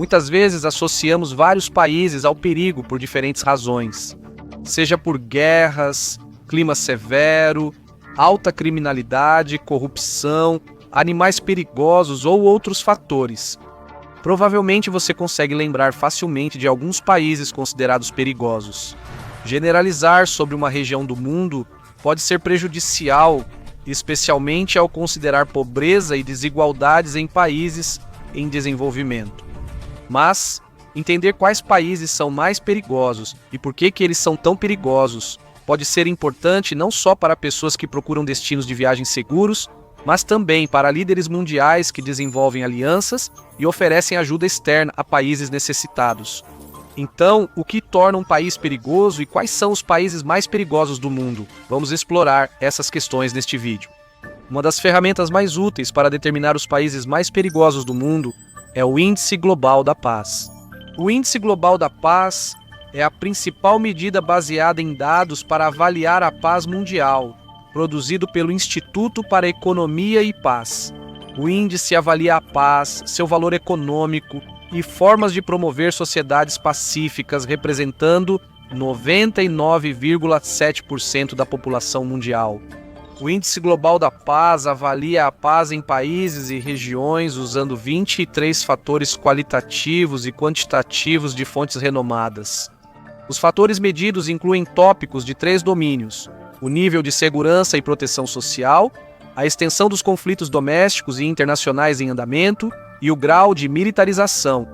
Muitas vezes associamos vários países ao perigo por diferentes razões, seja por guerras, clima severo, alta criminalidade, corrupção, animais perigosos ou outros fatores. Provavelmente você consegue lembrar facilmente de alguns países considerados perigosos. Generalizar sobre uma região do mundo pode ser prejudicial, especialmente ao considerar pobreza e desigualdades em países em desenvolvimento. Mas entender quais países são mais perigosos e por que eles são tão perigosos pode ser importante não só para pessoas que procuram destinos de viagem seguros, mas também para líderes mundiais que desenvolvem alianças e oferecem ajuda externa a países necessitados. Então, o que torna um país perigoso e quais são os países mais perigosos do mundo? Vamos explorar essas questões neste vídeo. Uma das ferramentas mais úteis para determinar os países mais perigosos do mundo é o Índice Global da Paz. O Índice Global da Paz é a principal medida baseada em dados para avaliar a paz mundial, produzido pelo Instituto para Economia e Paz. O índice avalia a paz, seu valor econômico e formas de promover sociedades pacíficas, representando 99,7% da população mundial. O Índice Global da Paz avalia a paz em países e regiões usando 23 fatores qualitativos e quantitativos de fontes renomadas. Os fatores medidos incluem tópicos de 3 domínios: o nível de segurança e proteção social, a extensão dos conflitos domésticos e internacionais em andamento e o grau de militarização.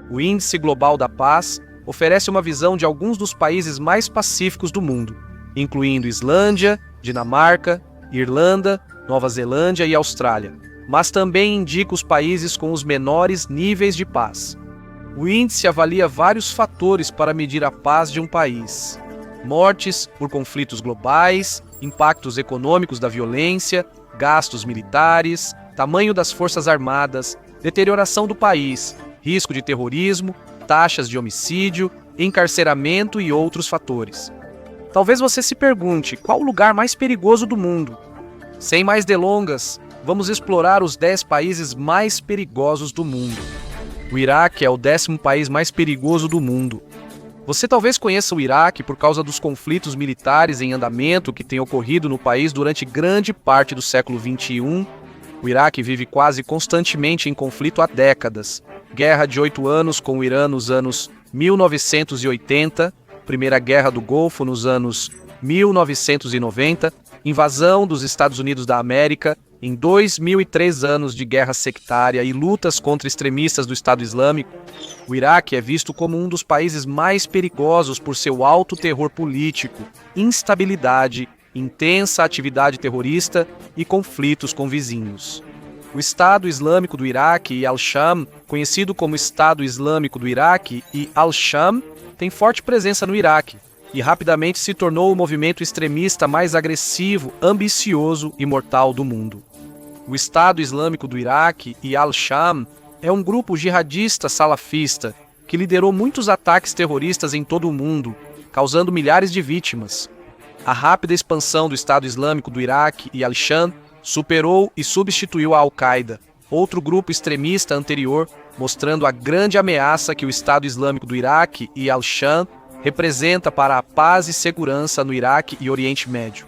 O Índice Global da Paz oferece uma visão de alguns dos países mais pacíficos do mundo, incluindo Islândia, Dinamarca, Irlanda, Nova Zelândia e Austrália, mas também indica os países com os menores níveis de paz. O índice avalia vários fatores para medir a paz de um país: mortes por conflitos globais, impactos econômicos da violência, gastos militares, tamanho das forças armadas, deterioração do país, risco de terrorismo, taxas de homicídio, encarceramento e outros fatores. Talvez você se pergunte qual o lugar mais perigoso do mundo. Sem mais delongas, vamos explorar os 10 países mais perigosos do mundo. O Iraque é o 10º país mais perigoso do mundo. Você talvez conheça o Iraque por causa dos conflitos militares em andamento que têm ocorrido no país durante grande parte do século XXI. O Iraque vive quase constantemente em conflito há décadas. Guerra de 8 anos com o Irã nos anos 1980, Primeira Guerra do Golfo nos anos 1990, invasão dos Estados Unidos da América em 2003 anos de guerra sectária e lutas contra extremistas do Estado Islâmico. O Iraque é visto como um dos países mais perigosos por seu alto terror político, instabilidade, intensa atividade terrorista e conflitos com vizinhos. O Estado Islâmico do Iraque e Al-Sham, conhecido como Estado Islâmico do Iraque e Al-Sham, tem forte presença no Iraque e rapidamente se tornou o movimento extremista mais agressivo, ambicioso e mortal do mundo. O Estado Islâmico do Iraque e Al-Sham é um grupo jihadista salafista que liderou muitos ataques terroristas em todo o mundo, causando milhares de vítimas. A rápida expansão do Estado Islâmico do Iraque e Al-Sham superou e substituiu a Al-Qaeda, outro grupo extremista anterior, mostrando a grande ameaça que o Estado Islâmico do Iraque e Al-Sham representa para a paz e segurança no Iraque e Oriente Médio.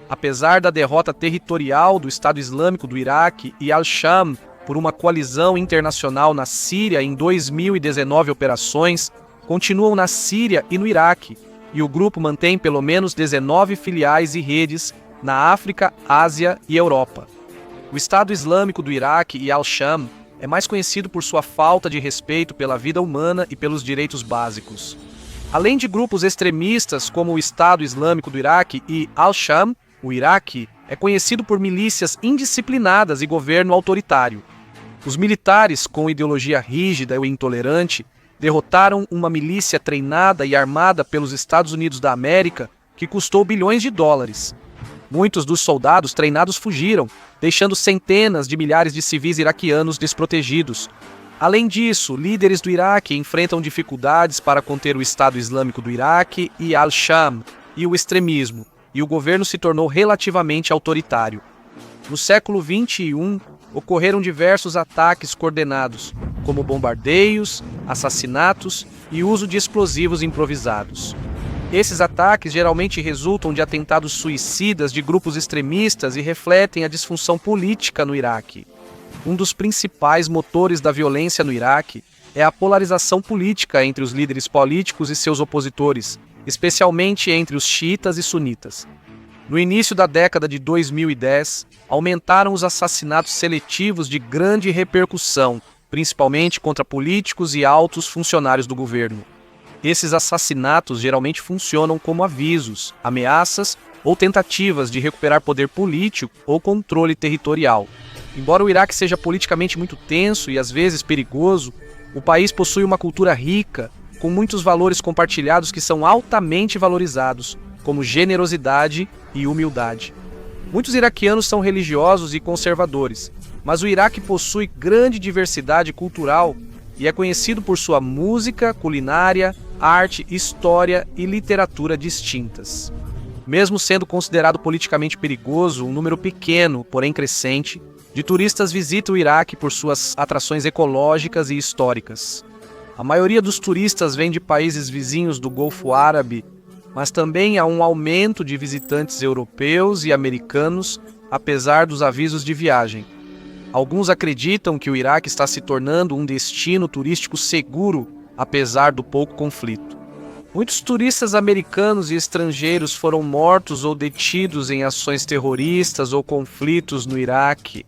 Apesar da derrota territorial do Estado Islâmico do Iraque e Al-Sham por uma coalizão internacional na Síria em 2019 operações, continuam na Síria e no Iraque, e o grupo mantém pelo menos 19 filiais e redes na África, Ásia e Europa. O Estado Islâmico do Iraque e Al-Sham é mais conhecido por sua falta de respeito pela vida humana e pelos direitos básicos. Além de grupos extremistas como o Estado Islâmico do Iraque e Al-Sham, o Iraque é conhecido por milícias indisciplinadas e governo autoritário. Os militares, com ideologia rígida e intolerante, derrotaram uma milícia treinada e armada pelos Estados Unidos da América que custou bilhões de dólares. Muitos dos soldados treinados fugiram, deixando centenas de milhares de civis iraquianos desprotegidos. Além disso, líderes do Iraque enfrentam dificuldades para conter o Estado Islâmico do Iraque e Al-Sham e o extremismo, e o governo se tornou relativamente autoritário. No século XXI, ocorreram diversos ataques coordenados, como bombardeios, assassinatos e uso de explosivos improvisados. Esses ataques geralmente resultam de atentados suicidas de grupos extremistas e refletem a disfunção política no Iraque. Um dos principais motores da violência no Iraque é a polarização política entre os líderes políticos e seus opositores, especialmente entre os xiitas e sunitas. No início da década de 2010, aumentaram os assassinatos seletivos de grande repercussão, principalmente contra políticos e altos funcionários do governo. Esses assassinatos geralmente funcionam como avisos, ameaças ou tentativas de recuperar poder político ou controle territorial. Embora o Iraque seja politicamente muito tenso e às vezes perigoso, o país possui uma cultura rica, com muitos valores compartilhados que são altamente valorizados, como generosidade e humildade. Muitos iraquianos são religiosos e conservadores, mas o Iraque possui grande diversidade cultural e é conhecido por sua música, culinária, arte, história e literatura distintas. Mesmo sendo considerado politicamente perigoso, um número pequeno, porém crescente, de turistas visita o Iraque por suas atrações ecológicas e históricas. A maioria dos turistas vem de países vizinhos do Golfo Árabe, mas também há um aumento de visitantes europeus e americanos, apesar dos avisos de viagem. Alguns acreditam que o Iraque está se tornando um destino turístico seguro, apesar do pouco conflito. Muitos turistas americanos e estrangeiros foram mortos ou detidos em ações terroristas ou conflitos no Iraque.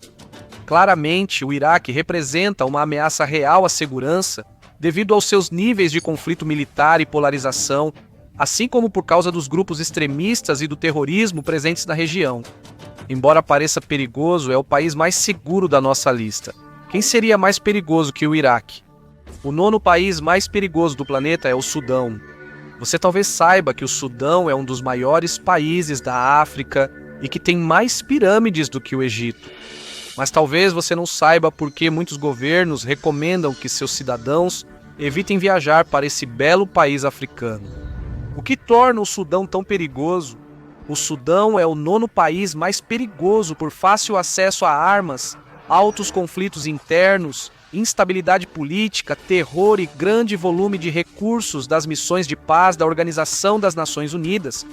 Claramente, o Iraque representa uma ameaça real à segurança devido aos seus níveis de conflito militar e polarização, assim como por causa dos grupos extremistas e do terrorismo presentes na região. Embora pareça perigoso, é o país mais seguro da nossa lista. Quem seria mais perigoso que o Iraque? O 9º país mais perigoso do planeta é o Sudão. Você talvez saiba que o Sudão é um dos maiores países da África e que tem mais pirâmides do que o Egito. Mas talvez você não saiba por que muitos governos recomendam que seus cidadãos evitem viajar para esse belo país africano. O que torna o Sudão tão perigoso? O Sudão é o 9º país mais perigoso por fácil acesso a armas, altos conflitos internos, instabilidade política, terror e grande volume de recursos das missões de paz da Organização das Nações Unidas.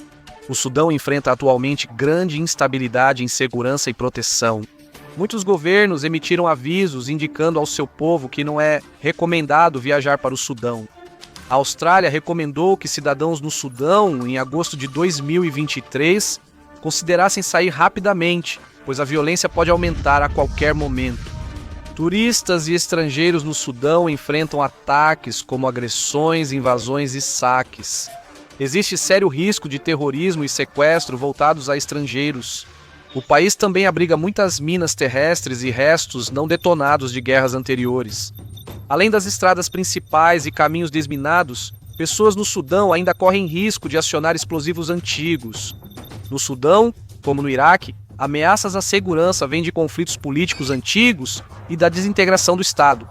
O Sudão enfrenta atualmente grande instabilidade em segurança e proteção. Muitos governos emitiram avisos indicando ao seu povo que não é recomendado viajar para o Sudão. A Austrália recomendou que cidadãos no Sudão, em agosto de 2023, considerassem sair rapidamente, pois a violência pode aumentar a qualquer momento. Turistas e estrangeiros no Sudão enfrentam ataques como agressões, invasões e saques. Existe sério risco de terrorismo e sequestro voltados a estrangeiros. O país também abriga muitas minas terrestres e restos não detonados de guerras anteriores. Além das estradas principais e caminhos desminados, pessoas no Sudão ainda correm risco de acionar explosivos antigos. No Sudão, como no Iraque, ameaças à segurança vêm de conflitos políticos antigos e da desintegração do Estado.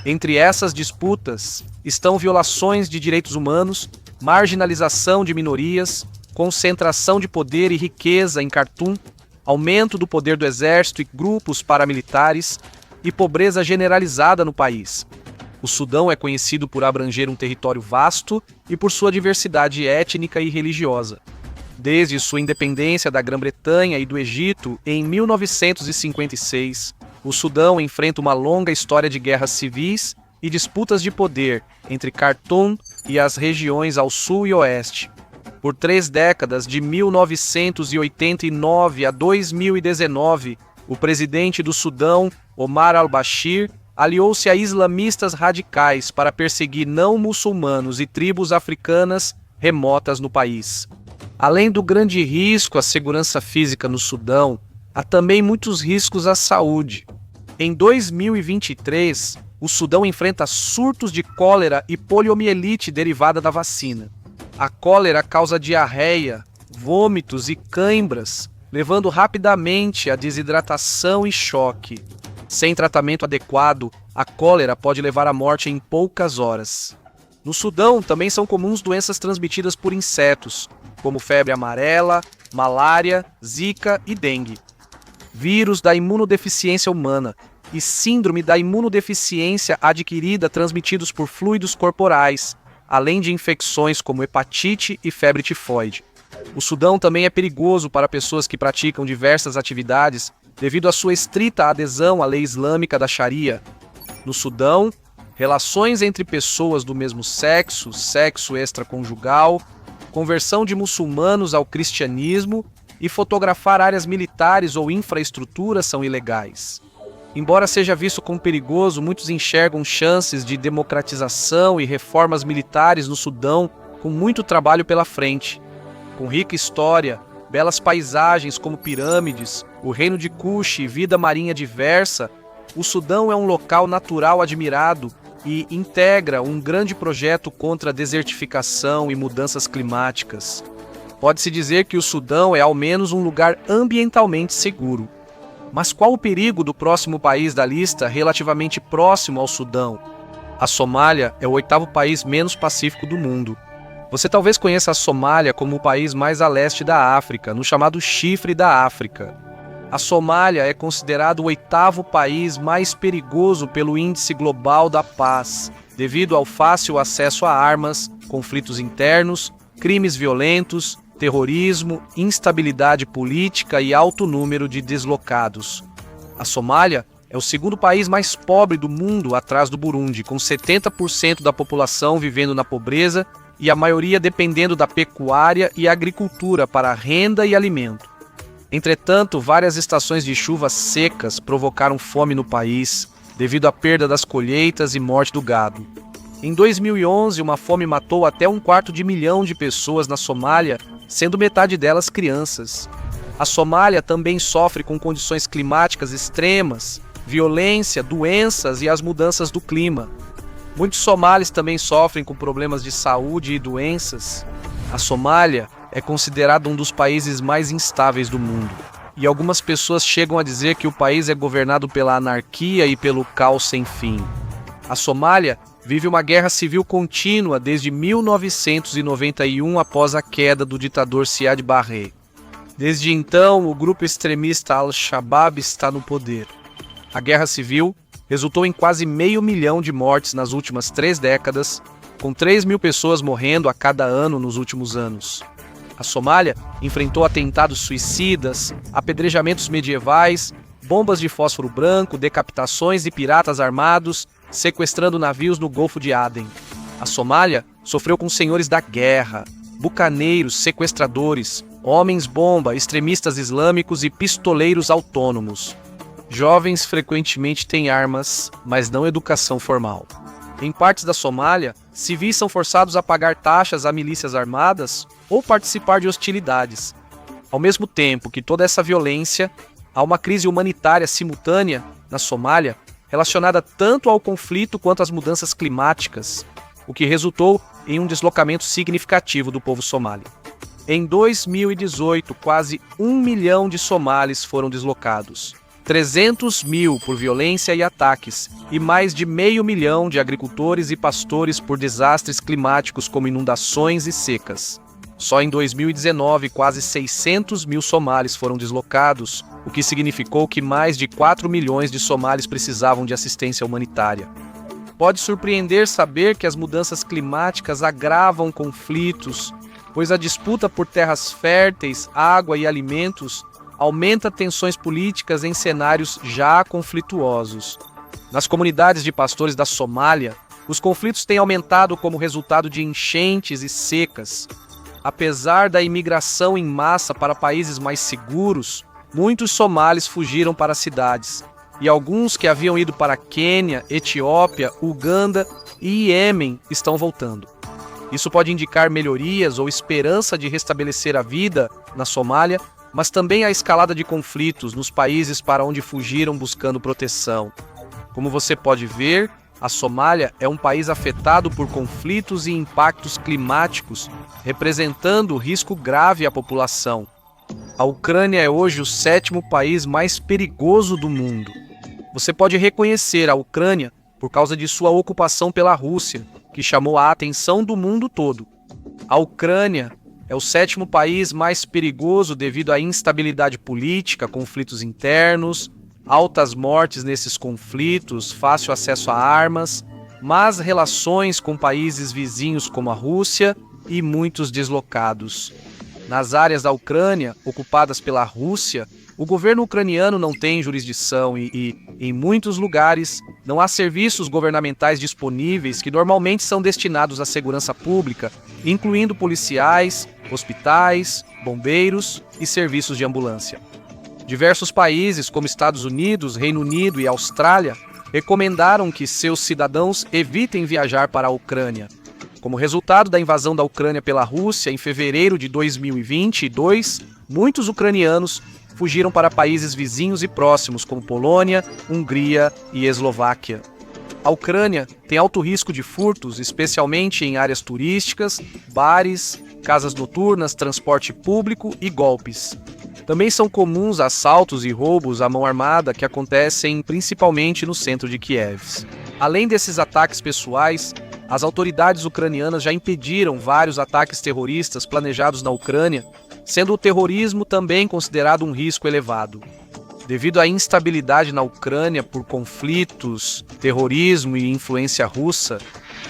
Entre essas disputas estão violações de direitos humanos, marginalização de minorias, concentração de poder e riqueza em Khartoum, aumento do poder do exército e grupos paramilitares e pobreza generalizada no país. O Sudão é conhecido por abranger um território vasto e por sua diversidade étnica e religiosa. Desde sua independência da Grã-Bretanha e do Egito em 1956, o Sudão enfrenta uma longa história de guerras civis e disputas de poder entre Khartoum e as regiões ao sul e oeste. Por 3 décadas, de 1989 a 2019, o presidente do Sudão, Omar al-Bashir, aliou-se a islamistas radicais para perseguir não-muçulmanos e tribos africanas remotas no país. Além do grande risco à segurança física no Sudão, há também muitos riscos à saúde. Em 2023, o Sudão enfrenta surtos de cólera e poliomielite derivada da vacina. A cólera causa diarreia, vômitos e cãibras, levando rapidamente a desidratação e choque. Sem tratamento adequado, a cólera pode levar à morte em poucas horas. No Sudão também são comuns doenças transmitidas por insetos, como febre amarela, malária, zika e dengue. vírus da imunodeficiência humana e síndrome da imunodeficiência adquirida transmitidos por fluidos corporais, além de infecções como hepatite e febre tifoide. O Sudão também é perigoso para pessoas que praticam diversas atividades devido à sua estrita adesão à lei islâmica da Sharia. No Sudão, relações entre pessoas do mesmo sexo, sexo extraconjugal, conversão de muçulmanos ao cristianismo e fotografar áreas militares ou infraestruturas são ilegais. Embora seja visto como perigoso, muitos enxergam chances de democratização e reformas militares no Sudão com muito trabalho pela frente. Com rica história, belas paisagens como pirâmides, o reino de Kush e vida marinha diversa, o Sudão é um local natural admirado e integra um grande projeto contra a desertificação e mudanças climáticas. Pode-se dizer que o Sudão é ao menos um lugar ambientalmente seguro. Mas qual o perigo do próximo país da lista relativamente próximo ao Sudão? A Somália é o 8º país menos pacífico do mundo. Você talvez conheça a Somália como o país mais a leste da África, no chamado Chifre da África. A Somália é considerado o 8º país mais perigoso pelo Índice Global da Paz, devido ao fácil acesso a armas, conflitos internos, crimes violentos, terrorismo, instabilidade política e alto número de deslocados. A Somália é o 2º país mais pobre do mundo atrás do Burundi, com 70% da população vivendo na pobreza e a maioria dependendo da pecuária e agricultura para renda e alimento. Entretanto, várias estações de chuvas secas provocaram fome no país, devido à perda das colheitas e morte do gado. Em 2011, uma fome matou até 250.000 de pessoas na Somália, sendo metade delas crianças. A Somália também sofre com condições climáticas extremas, violência, doenças e as mudanças do clima. Muitos somalis também sofrem com problemas de saúde e doenças. A Somália é considerada um dos países mais instáveis do mundo, e algumas pessoas chegam a dizer que o país é governado pela anarquia e pelo caos sem fim. A Somália vive uma guerra civil contínua desde 1991 após a queda do ditador Siad Barre. Desde então, o grupo extremista Al-Shabaab está no poder. A guerra civil resultou em quase 500.000 de mortes nas últimas 3 décadas, com 3.000 pessoas morrendo a cada ano nos últimos anos. A Somália enfrentou atentados suicidas, apedrejamentos medievais, bombas de fósforo branco, decapitações de piratas armados, sequestrando navios no Golfo de Aden. A Somália sofreu com senhores da guerra, bucaneiros, sequestradores, homens-bomba, extremistas islâmicos e pistoleiros autônomos. Jovens frequentemente têm armas, mas não educação formal. Em partes da Somália, civis são forçados a pagar taxas a milícias armadas ou participar de hostilidades. Ao mesmo tempo que toda essa violência, há uma crise humanitária simultânea na Somália relacionada tanto ao conflito quanto às mudanças climáticas, o que resultou em um deslocamento significativo do povo somali. Em 2018, quase 1 milhão de somalis foram deslocados. 300.000 por violência e ataques, e mais de 500.000 de agricultores e pastores por desastres climáticos como inundações e secas. Só em 2019, quase 600.000 somalis foram deslocados, o que significou que mais de 4 milhões de somalis precisavam de assistência humanitária. Pode surpreender saber que as mudanças climáticas agravam conflitos, pois a disputa por terras férteis, água e alimentos aumenta tensões políticas em cenários já conflituosos. Nas comunidades de pastores da Somália, os conflitos têm aumentado como resultado de enchentes e secas. Apesar da imigração em massa para países mais seguros, muitos somalis fugiram para as cidades, e alguns que haviam ido para Quênia, Etiópia, Uganda e Iêmen estão voltando. Isso pode indicar melhorias ou esperança de restabelecer a vida na Somália, mas também a escalada de conflitos nos países para onde fugiram buscando proteção. Como você pode ver, a Somália é um país afetado por conflitos e impactos climáticos, representando risco grave à população. A Ucrânia é hoje o 7º país mais perigoso do mundo. Você pode reconhecer a Ucrânia por causa de sua ocupação pela Rússia, que chamou a atenção do mundo todo. A Ucrânia é o sétimo país mais perigoso devido à instabilidade política, conflitos internos, altas mortes nesses conflitos, fácil acesso a armas, más relações com países vizinhos como a Rússia e muitos deslocados. Nas áreas da Ucrânia, ocupadas pela Rússia, o governo ucraniano não tem jurisdição e, em muitos lugares, não há serviços governamentais disponíveis que normalmente são destinados à segurança pública, incluindo policiais, hospitais, bombeiros e serviços de ambulância. Diversos países, como Estados Unidos, Reino Unido e Austrália, recomendaram que seus cidadãos evitem viajar para a Ucrânia. Como resultado da invasão da Ucrânia pela Rússia em fevereiro de 2022, muitos ucranianos fugiram para países vizinhos e próximos, como Polônia, Hungria e Eslováquia. A Ucrânia tem alto risco de furtos, especialmente em áreas turísticas, bares, casas noturnas, transporte público e golpes. Também são comuns assaltos e roubos à mão armada que acontecem principalmente no centro de Kiev. Além desses ataques pessoais, as autoridades ucranianas já impediram vários ataques terroristas planejados na Ucrânia, sendo o terrorismo também considerado um risco elevado. Devido à instabilidade na Ucrânia por conflitos, terrorismo e influência russa,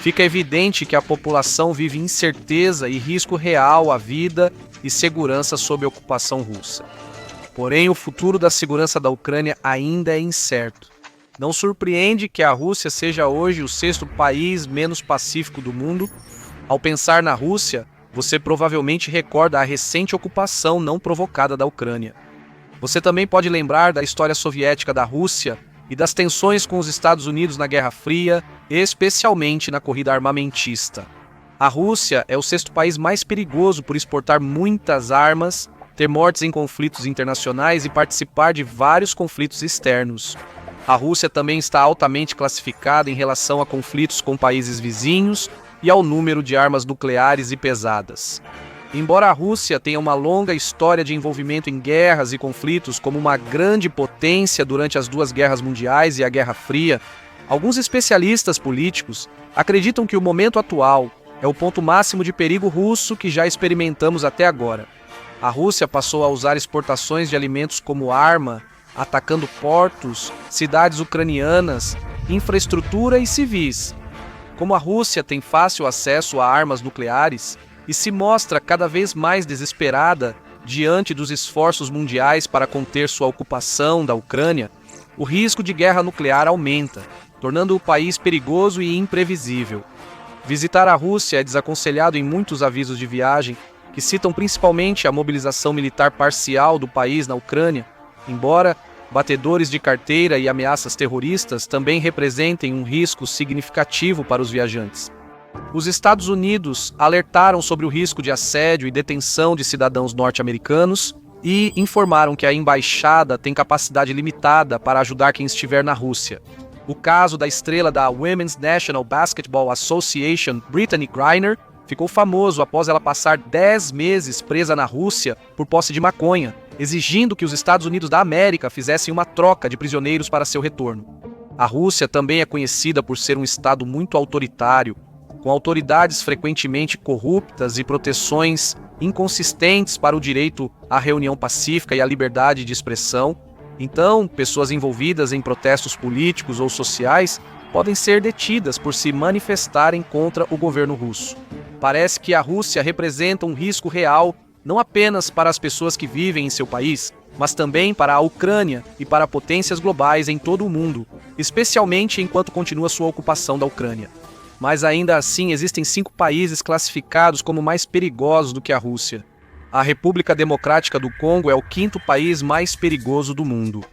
fica evidente que a população vive incerteza e risco real à vida e segurança sob a ocupação russa. Porém, o futuro da segurança da Ucrânia ainda é incerto. Não surpreende que a Rússia seja hoje o sexto país menos pacífico do mundo. Ao pensar na Rússia, você provavelmente recorda a recente ocupação não provocada da Ucrânia. Você também pode lembrar da história soviética da Rússia e das tensões com os Estados Unidos na Guerra Fria, especialmente na corrida armamentista. A Rússia é o sexto país mais perigoso por exportar muitas armas, ter mortes em conflitos internacionais e participar de vários conflitos externos. A Rússia também está altamente classificada em relação a conflitos com países vizinhos e ao número de armas nucleares e pesadas. Embora a Rússia tenha uma longa história de envolvimento em guerras e conflitos como uma grande potência durante as duas guerras mundiais e a Guerra Fria, alguns especialistas políticos acreditam que o momento atual é o ponto máximo de perigo russo que já experimentamos até agora. A Rússia passou a usar exportações de alimentos como arma, atacando portos, cidades ucranianas, infraestrutura e civis. Como a Rússia tem fácil acesso a armas nucleares e se mostra cada vez mais desesperada diante dos esforços mundiais para conter sua ocupação da Ucrânia, o risco de guerra nuclear aumenta, tornando o país perigoso e imprevisível. Visitar a Rússia é desaconselhado em muitos avisos de viagem, que citam principalmente a mobilização militar parcial do país na Ucrânia, embora batedores de carteira e ameaças terroristas também representem um risco significativo para os viajantes. Os Estados Unidos alertaram sobre o risco de assédio e detenção de cidadãos norte-americanos e informaram que a embaixada tem capacidade limitada para ajudar quem estiver na Rússia. O caso da estrela da Women's National Basketball Association, Brittany Griner, ficou famoso após ela passar 10 meses presa na Rússia por posse de maconha, exigindo que os Estados Unidos da América fizessem uma troca de prisioneiros para seu retorno. A Rússia também é conhecida por ser um estado muito autoritário, com autoridades frequentemente corruptas e proteções inconsistentes para o direito à reunião pacífica e à liberdade de expressão. Então, pessoas envolvidas em protestos políticos ou sociais podem ser detidas por se manifestarem contra o governo russo. Parece que a Rússia representa um risco real não apenas para as pessoas que vivem em seu país, mas também para a Ucrânia e para potências globais em todo o mundo, especialmente enquanto continua sua ocupação da Ucrânia. Mas ainda assim existem 5 países classificados como mais perigosos do que a Rússia. A República Democrática do Congo é o 5º país mais perigoso do mundo.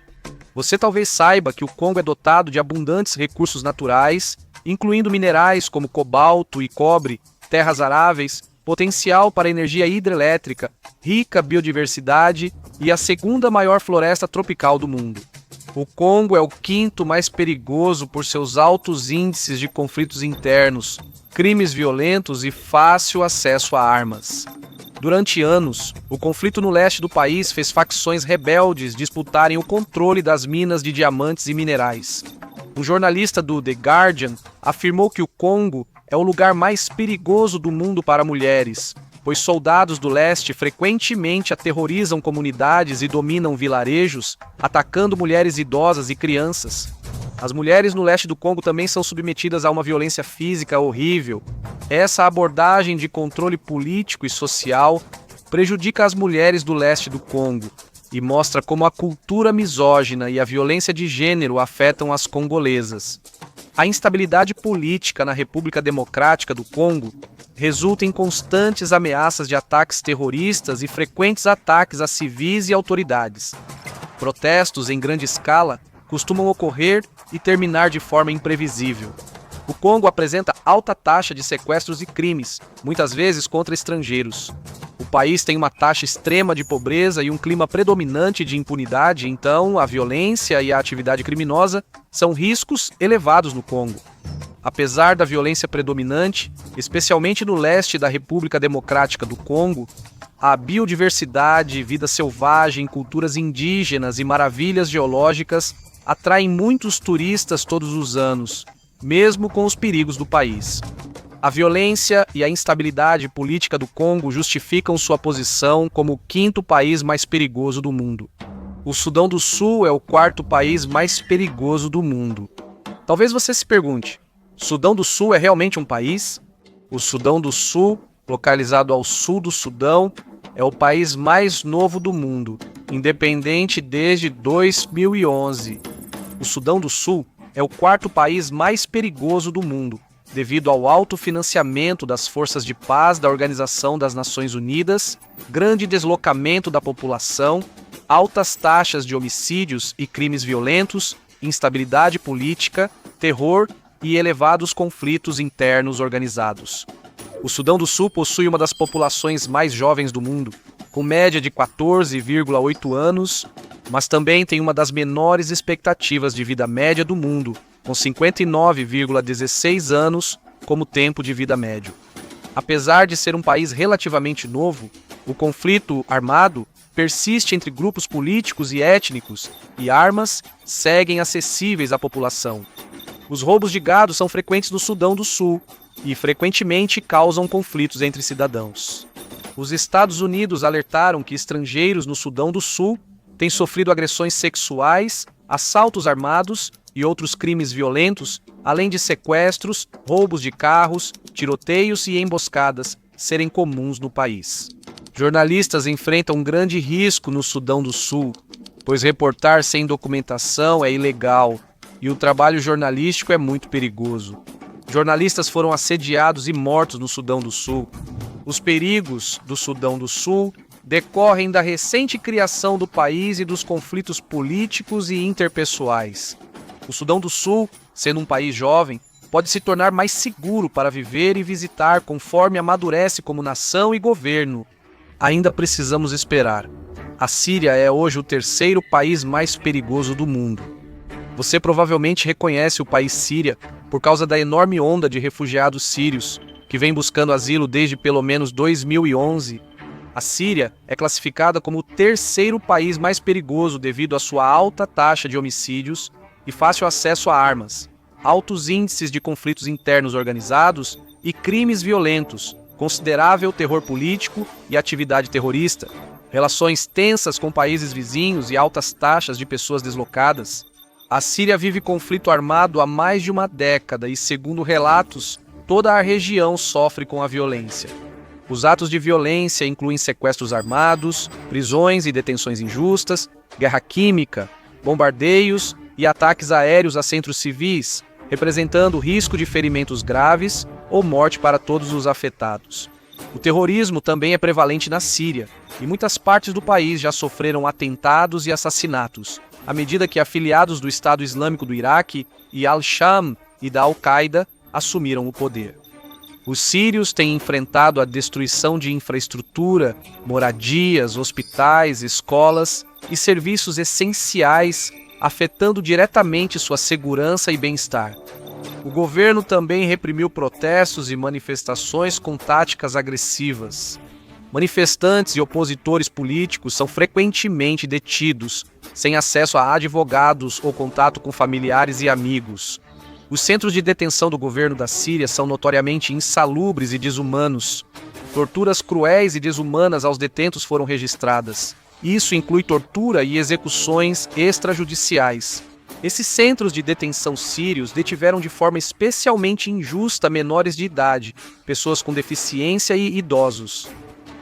Você talvez saiba que o Congo é dotado de abundantes recursos naturais, incluindo minerais como cobalto e cobre, terras aráveis, potencial para energia hidrelétrica, rica biodiversidade e a 2ª maior floresta tropical do mundo. O Congo é o 5º mais perigoso por seus altos índices de conflitos internos, crimes violentos e fácil acesso a armas. Durante anos, o conflito no leste do país fez facções rebeldes disputarem o controle das minas de diamantes e minerais. Um jornalista do The Guardian afirmou que o Congo é o lugar mais perigoso do mundo para mulheres, pois soldados do leste frequentemente aterrorizam comunidades e dominam vilarejos, atacando mulheres idosas e crianças. As mulheres no leste do Congo também são submetidas a uma violência física horrível. Essa abordagem de controle político e social prejudica as mulheres do leste do Congo e mostra como a cultura misógina e a violência de gênero afetam as congolesas. A instabilidade política na República Democrática do Congo resulta em constantes ameaças de ataques terroristas e frequentes ataques a civis e autoridades. Protestos em grande escala costumam ocorrer e terminar de forma imprevisível. O Congo apresenta alta taxa de sequestros e crimes, muitas vezes contra estrangeiros. O país tem uma taxa extrema de pobreza e um clima predominante de impunidade, então a violência e a atividade criminosa são riscos elevados no Congo. Apesar da violência predominante, especialmente no leste da República Democrática do Congo, a biodiversidade, vida selvagem, culturas indígenas e maravilhas geológicas atraem muitos turistas todos os anos, mesmo com os perigos do país. A violência e a instabilidade política do Congo justificam sua posição como o quinto país mais perigoso do mundo. O Sudão do Sul é o quarto país mais perigoso do mundo. Talvez você se pergunte, Sudão do Sul é realmente um país? O Sudão do Sul, localizado ao sul do Sudão, é o país mais novo do mundo, independente desde 2011. O Sudão do Sul é o quarto país mais perigoso do mundo, devido ao alto financiamento das forças de paz da Organização das Nações Unidas, grande deslocamento da população, altas taxas de homicídios e crimes violentos, instabilidade política, terror e elevados conflitos internos organizados. O Sudão do Sul possui uma das populações mais jovens do mundo, com média de 14,8 anos, mas também tem uma das menores expectativas de vida média do mundo, com 59,16 anos como tempo de vida médio. Apesar de ser um país relativamente novo, o conflito armado persiste entre grupos políticos e étnicos e armas seguem acessíveis à população. Os roubos de gado são frequentes no Sudão do Sul e frequentemente causam conflitos entre cidadãos. Os Estados Unidos alertaram que estrangeiros no Sudão do Sul têm sofrido agressões sexuais, assaltos armados e outros crimes violentos, além de sequestros, roubos de carros, tiroteios e emboscadas serem comuns no país. Jornalistas enfrentam um grande risco no Sudão do Sul, pois reportar sem documentação é ilegal e o trabalho jornalístico é muito perigoso. Jornalistas foram assediados e mortos no Sudão do Sul. Os perigos do Sudão do Sul decorrem da recente criação do país e dos conflitos políticos e interpessoais. O Sudão do Sul, sendo um país jovem, pode se tornar mais seguro para viver e visitar conforme amadurece como nação e governo. Ainda precisamos esperar. A Síria é hoje o terceiro país mais perigoso do mundo. Você provavelmente reconhece o país Síria por causa da enorme onda de refugiados sírios, que vem buscando asilo desde pelo menos 2011. A Síria é classificada como o terceiro país mais perigoso devido à sua alta taxa de homicídios e fácil acesso a armas, altos índices de conflitos internos organizados e crimes violentos, considerável terror político e atividade terrorista, relações tensas com países vizinhos e altas taxas de pessoas deslocadas. A Síria vive conflito armado há mais de uma década e, segundo relatos, toda a região sofre com a violência. Os atos de violência incluem sequestros armados, prisões e detenções injustas, guerra química, bombardeios e ataques aéreos a centros civis, representando o risco de ferimentos graves ou morte para todos os afetados. O terrorismo também é prevalente na Síria, e muitas partes do país já sofreram atentados e assassinatos, à medida que afiliados do Estado Islâmico do Iraque e Al-Sham e da Al-Qaeda assumiram o poder. Os sírios têm enfrentado a destruição de infraestrutura, moradias, hospitais, escolas e serviços essenciais, afetando diretamente sua segurança e bem-estar. O governo também reprimiu protestos e manifestações com táticas agressivas. Manifestantes e opositores políticos são frequentemente detidos, sem acesso a advogados ou contato com familiares e amigos. Os centros de detenção do governo da Síria são notoriamente insalubres e desumanos. Torturas cruéis e desumanas aos detentos foram registradas. Isso inclui tortura e execuções extrajudiciais. Esses centros de detenção sírios detiveram de forma especialmente injusta menores de idade, pessoas com deficiência e idosos.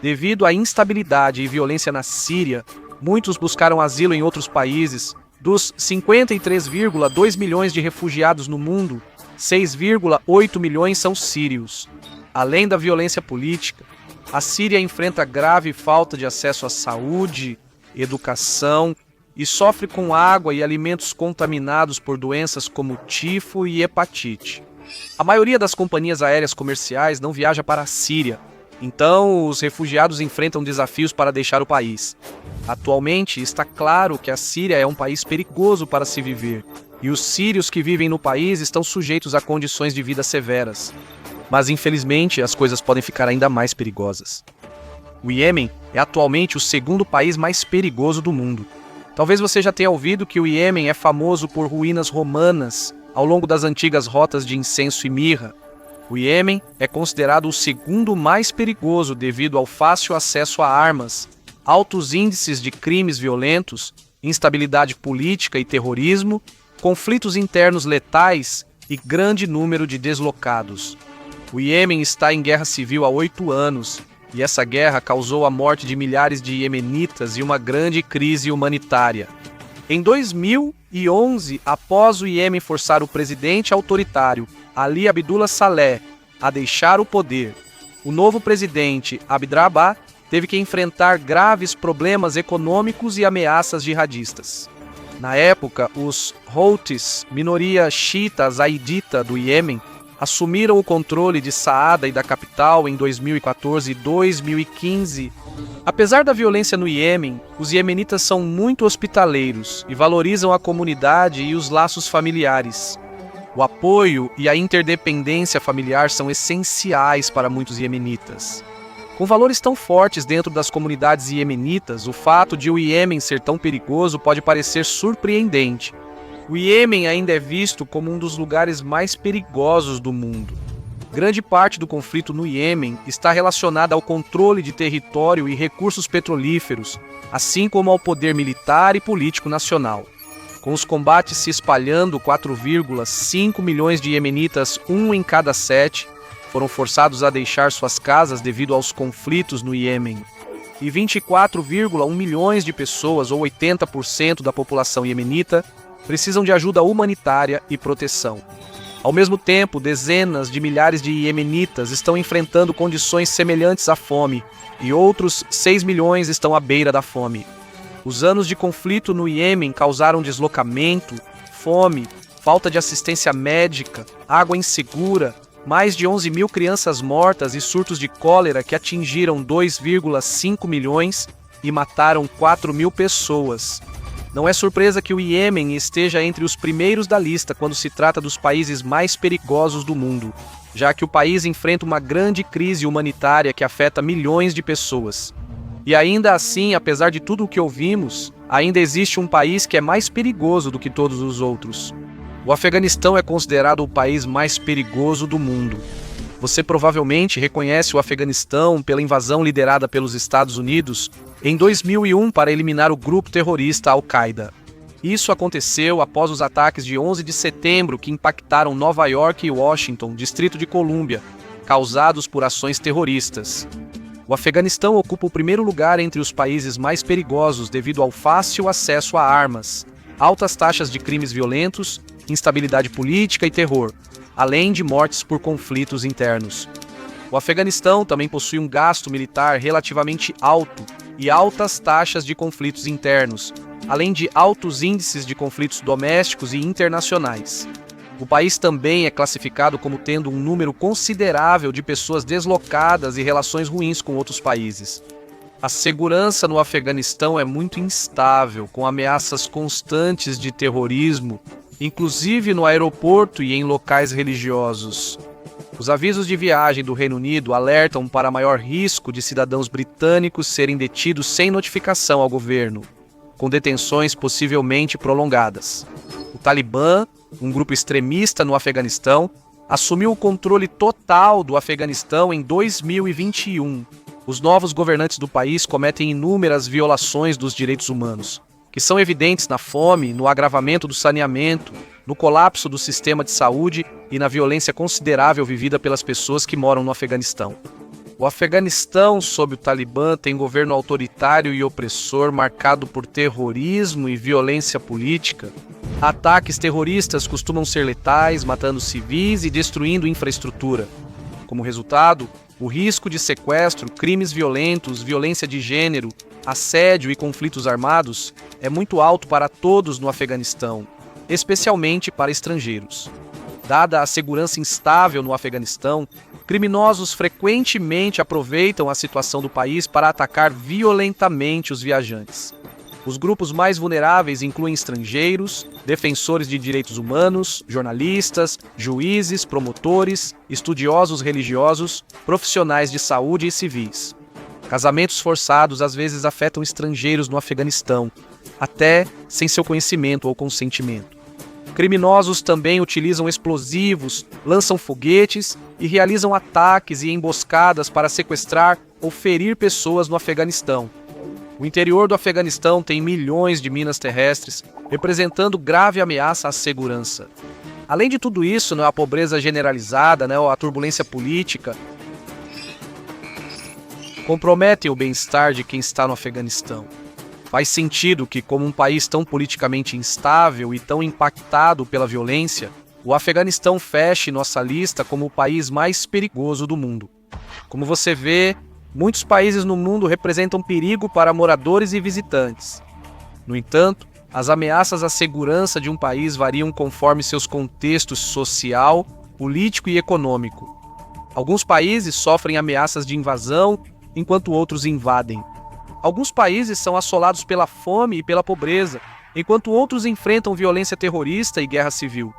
Devido à instabilidade e violência na Síria, muitos buscaram asilo em outros países. Dos 53,2 milhões de refugiados no mundo, 6,8 milhões são sírios. Além da violência política, a Síria enfrenta grave falta de acesso à saúde, educação e sofre com água e alimentos contaminados por doenças como tifo e hepatite. A maioria das companhias aéreas comerciais não viaja para a Síria, então os refugiados enfrentam desafios para deixar o país. Atualmente, está claro que a Síria é um país perigoso para se viver, e os sírios que vivem no país estão sujeitos a condições de vida severas. Mas, infelizmente, as coisas podem ficar ainda mais perigosas. O Iêmen é atualmente o segundo país mais perigoso do mundo. Talvez você já tenha ouvido que o Iêmen é famoso por ruínas romanas ao longo das antigas rotas de incenso e mirra. O Iêmen é considerado o segundo mais perigoso devido ao fácil acesso a armas, altos índices de crimes violentos, instabilidade política e terrorismo, conflitos internos letais e grande número de deslocados. O Iêmen está em guerra civil há 8 anos, e essa guerra causou a morte de milhares de iemenitas e uma grande crise humanitária. Em 2011, após o Iêmen forçar o presidente autoritário Ali Abdullah Saleh a deixar o poder, o novo presidente Abdrabbuh teve que enfrentar graves problemas econômicos e ameaças jihadistas. Na época, os Houthis, minoria xiita zaidita do Iêmen, assumiram o controle de Saada e da capital em 2014 e 2015. Apesar da violência no Iêmen, os iemenitas são muito hospitaleiros e valorizam a comunidade e os laços familiares. O apoio e a interdependência familiar são essenciais para muitos iemenitas. Com valores tão fortes dentro das comunidades iemenitas, o fato de o Iêmen ser tão perigoso pode parecer surpreendente. O Iêmen ainda é visto como um dos lugares mais perigosos do mundo. Grande parte do conflito no Iêmen está relacionada ao controle de território e recursos petrolíferos, assim como ao poder militar e político nacional. Com os combates se espalhando, 4,5 milhões de iemenitas, 1 em cada 7, foram forçados a deixar suas casas devido aos conflitos no Iêmen. E 24,1 milhões de pessoas, ou 80% da população iemenita, precisam de ajuda humanitária e proteção. Ao mesmo tempo, dezenas de milhares de iemenitas estão enfrentando condições semelhantes à fome, e outros 6 milhões estão à beira da fome. Os anos de conflito no Iêmen causaram deslocamento, fome, falta de assistência médica, água insegura, mais de 11 mil crianças mortas e surtos de cólera que atingiram 2,5 milhões e mataram 4 mil pessoas. Não é surpresa que o Iêmen esteja entre os primeiros da lista quando se trata dos países mais perigosos do mundo, já que o país enfrenta uma grande crise humanitária que afeta milhões de pessoas. E ainda assim, apesar de tudo o que ouvimos, ainda existe um país que é mais perigoso do que todos os outros. O Afeganistão é considerado o país mais perigoso do mundo. Você provavelmente reconhece o Afeganistão pela invasão liderada pelos Estados Unidos em 2001 para eliminar o grupo terrorista Al-Qaeda. Isso aconteceu após os ataques de 11 de setembro que impactaram Nova York e Washington, Distrito de Colômbia, causados por ações terroristas. O Afeganistão ocupa o primeiro lugar entre os países mais perigosos devido ao fácil acesso a armas, altas taxas de crimes violentos, instabilidade política e terror, além de mortes por conflitos internos. O Afeganistão também possui um gasto militar relativamente alto e altas taxas de conflitos internos, além de altos índices de conflitos domésticos e internacionais. O país também é classificado como tendo um número considerável de pessoas deslocadas e relações ruins com outros países. A segurança no Afeganistão é muito instável, com ameaças constantes de terrorismo, inclusive no aeroporto e em locais religiosos. Os avisos de viagem do Reino Unido alertam para maior risco de cidadãos britânicos serem detidos sem notificação ao governo, com detenções possivelmente prolongadas. O Talibã, um grupo extremista no Afeganistão, assumiu o controle total do Afeganistão em 2021. Os novos governantes do país cometem inúmeras violações dos direitos humanos, que são evidentes na fome, no agravamento do saneamento, no colapso do sistema de saúde e na violência considerável vivida pelas pessoas que moram no Afeganistão. O Afeganistão, sob o Talibã, tem governo autoritário e opressor marcado por terrorismo e violência política. Ataques terroristas costumam ser letais, matando civis e destruindo infraestrutura. Como resultado, o risco de sequestro, crimes violentos, violência de gênero, assédio e conflitos armados é muito alto para todos no Afeganistão, especialmente para estrangeiros. Dada a segurança instável no Afeganistão, criminosos frequentemente aproveitam a situação do país para atacar violentamente os viajantes. Os grupos mais vulneráveis incluem estrangeiros, defensores de direitos humanos, jornalistas, juízes, promotores, estudiosos religiosos, profissionais de saúde e civis. Casamentos forçados às vezes afetam estrangeiros no Afeganistão, até sem seu conhecimento ou consentimento. Criminosos também utilizam explosivos, lançam foguetes e realizam ataques e emboscadas para sequestrar ou ferir pessoas no Afeganistão. O interior do Afeganistão tem milhões de minas terrestres, representando grave ameaça à segurança. Além de tudo isso, a pobreza generalizada, a turbulência política, comprometem o bem-estar de quem está no Afeganistão. Faz sentido que, como um país tão politicamente instável e tão impactado pela violência, o Afeganistão feche nossa lista como o país mais perigoso do mundo. Como você vê, muitos países no mundo representam perigo para moradores e visitantes. No entanto, as ameaças à segurança de um país variam conforme seus contextos social, político e econômico. Alguns países sofrem ameaças de invasão, enquanto outros invadem. Alguns países são assolados pela fome e pela pobreza, enquanto outros enfrentam violência terrorista e guerra civil.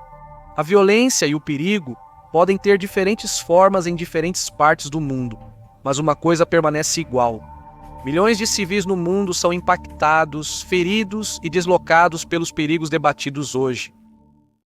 A violência e o perigo podem ter diferentes formas em diferentes partes do mundo, mas uma coisa permanece igual. Milhões de civis no mundo são impactados, feridos e deslocados pelos perigos debatidos hoje.